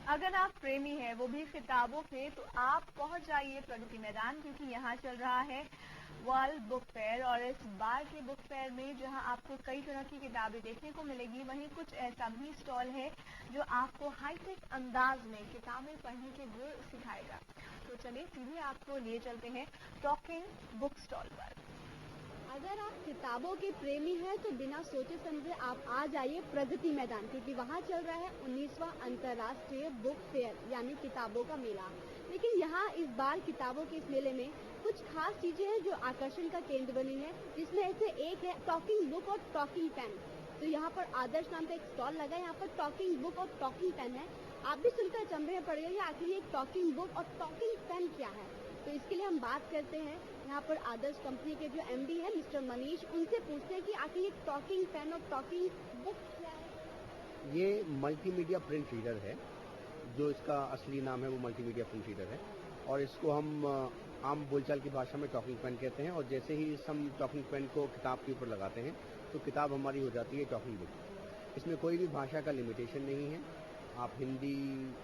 अगर आप प्रेमी हैं वो भी किताबों के, तो आप पहुंच जाइए प्रगति मैदान, क्योंकि यहाँ चल रहा है वर्ल्ड बुक फेयर। और इस बार के बुक फेयर में जहां आपको कई तरह की किताबें देखने को मिलेगी, वहीं कुछ ऐसा भी स्टॉल है जो आपको हाईटेक अंदाज में किताबें पढ़ने के गुण सिखाएगा। तो चलिए सीधे आपको लिए चलते हैं टॉकिंग बुक स्टॉल पर। अगर आप किताबों के प्रेमी हैं तो बिना सोचे समझे आप आ जाइए प्रगति मैदान, क्योंकि वहाँ चल रहा है 19वां अंतर्राष्ट्रीय बुक फेयर यानी किताबों का मेला। लेकिन यहाँ इस बार किताबों के इस मेले में कुछ खास चीजें हैं जो आकर्षण का केंद्र बनी है, जिसमें से एक है टॉकिंग बुक और टॉकिंग पेन। तो यहाँ पर आदर्श नाम का एक स्टॉल लगा है, यहाँ पर टॉकिंग बुक और टॉकिंग पेन है। आप भी सुनकर अचंभे पड़ गए आखिर ये टॉकिंग बुक और टॉकिंग पेन क्या है। तो इसके लिए हम बात करते हैं यहाँ पर आदर्श कंपनी के जो एमडी है मिस्टर मनीष, उनसे पूछते हैं कि आखिर ये टॉकिंग पेन और टॉकिंग बुक क्या है। ये मल्टीमीडिया प्रिंट रीडर है, जो इसका असली नाम है वो मल्टीमीडिया प्रिंट रीडर है, और इसको हम आम बोलचाल की भाषा में टॉकिंग पेन कहते हैं। और जैसे ही हम टॉकिंग पेन को किताब के ऊपर लगाते हैं तो किताब हमारी हो जाती है टॉकिंग बुक। इसमें कोई भी भाषा का लिमिटेशन नहीं है। आप हिंदी,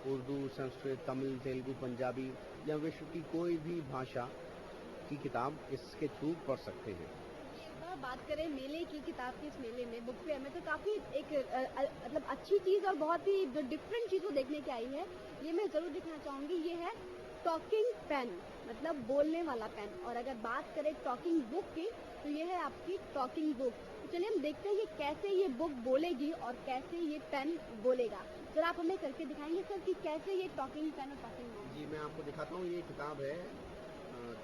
उर्दू, संस्कृत, तमिल, तेलुगु, पंजाबी या विश्व की कोई भी भाषा की किताब इसके थ्रू पढ़ सकते हैं। बात करें मेले की, किताब के इस मेले में बुक फेयर में तो काफी एक मतलब अच्छी चीज और बहुत ही जो डिफरेंट चीज वो देखने की आई है, ये मैं जरूर दिखाना चाहूंगी। ये है टॉकिंग पेन, मतलब बोलने वाला पेन। और अगर बात करें टॉकिंग बुक की तो ये है आपकी टॉकिंग बुक। तो चलिए हम देखते हैं कि कैसे ये बुक बोलेगी और कैसे ये पेन बोलेगा। सर आप हमें करके दिखाएंगे सर कि कैसे ये टॉकिंग पेन और टॉकिंग बुक। जी मैं आपको दिखाता हूँ। ये किताब है,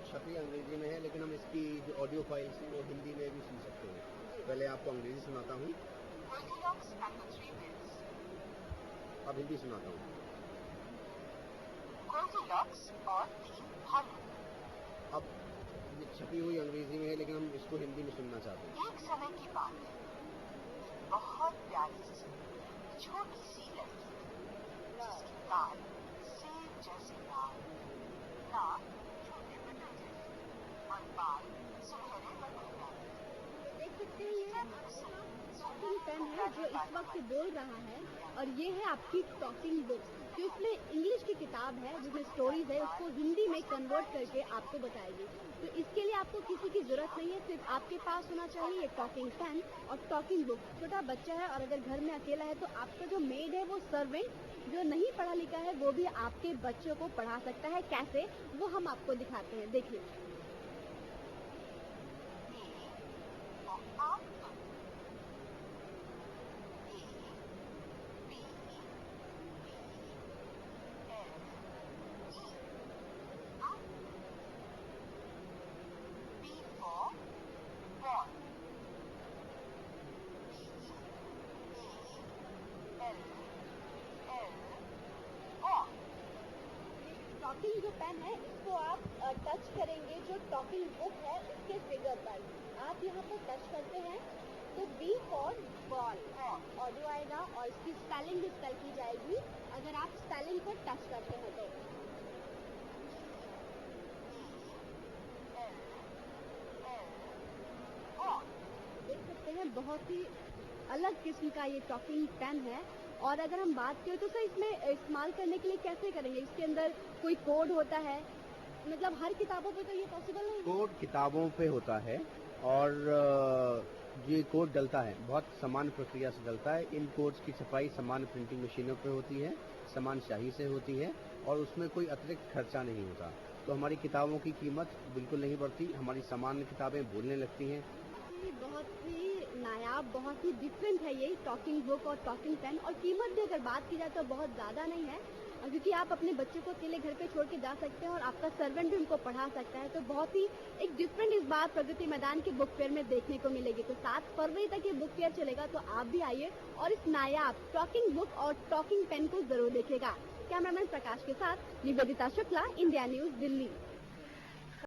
छपी अंग्रेजी में है, लेकिन हम इसकी जो ऑडियो फाइल्स हैं वो हिंदी में भी सुन सकते हैं। पहले आपको अंग्रेजी सुनाता हूँ, अब हिंदी सुनाता हूँ। अब ये छपी हुई अंग्रेजी में है, लेकिन हम इसको हिंदी में सुनना चाहते हैं। एक समय की बात है, बहुत प्यारी सी छोटी सी लड़की जिसकी गाल सेब जैसे लाल, नाक छोटे मटर जैसे और बाल सुनहरे बटन। देख सकते हैं ये टॉकिंग पेन है जो इस वक्त बोल रहा है, और ये है आपकी टॉकिंग बुक जो इसमें इंग्लिश की किताब है जिसमें स्टोरीज है, उसको हिंदी में कन्वर्ट करके आपको बताएगी। तो इसके लिए आपको किसी की जरूरत नहीं है, सिर्फ आपके पास होना चाहिए ये टॉकिंग पेन और टॉकिंग बुक। छोटा बच्चा है और अगर घर में अकेला है तो आपका जो मेड है, वो सर्वेंट जो नहीं पढ़ा लिखा है, वो भी आपके बच्चों को पढ़ा सकता है। कैसे, वो हम आपको दिखाते हैं, देखिए। टॉकिंग जो पेन है इसको आप टच करेंगे जो टॉकिंग बुक है इसके फिगर पर। आप यहाँ पर टच करते हैं तो बी फॉर बॉल ऑडियो आएगा और इसकी स्पेलिंग भी स्पेल की जाएगी अगर आप स्पेलिंग पर टच करते हैं तो। देख सकते हैं बहुत ही अलग किस्म का ये टॉकिंग पेन है। और अगर हम बात करें तो सर इसमें इस्तेमाल करने के लिए कैसे करेंगे? इसके अंदर कोई कोड होता है? मतलब हर किताबों पे तो ये पॉसिबल नहीं है। कोड किताबों पे होता है और ये कोड डलता है, बहुत समान प्रक्रिया से डलता है। इन कोड्स की छपाई समान प्रिंटिंग मशीनों पे होती है, समान स्याही से होती है और उसमें कोई अतिरिक्त खर्चा नहीं होता। तो हमारी किताबों की कीमत बिल्कुल नहीं बढ़ती, हमारी सामान्य किताबें बोलने लगती हैं। बहुत ही नायाब, बहुत ही डिफरेंट है ये टॉकिंग बुक और टॉकिंग पेन। और कीमत भी अगर बात की जाए तो बहुत ज्यादा नहीं है, क्योंकि आप अपने बच्चे को अकेले घर पे छोड़ के जा सकते हैं और आपका सर्वेंट भी उनको पढ़ा सकता है। तो बहुत ही एक डिफरेंट इस बार प्रगति मैदान के बुक फेयर में देखने को मिलेगी। तो 7 फरवरी तक ये बुक फेयर चलेगा, तो आप भी आइए और इस नायाब टॉकिंग बुक और टॉकिंग पेन को जरूर देखेगा। कैमरामैन प्रकाश के साथ निवेदिता शुक्ला, इंडिया न्यूज, दिल्ली।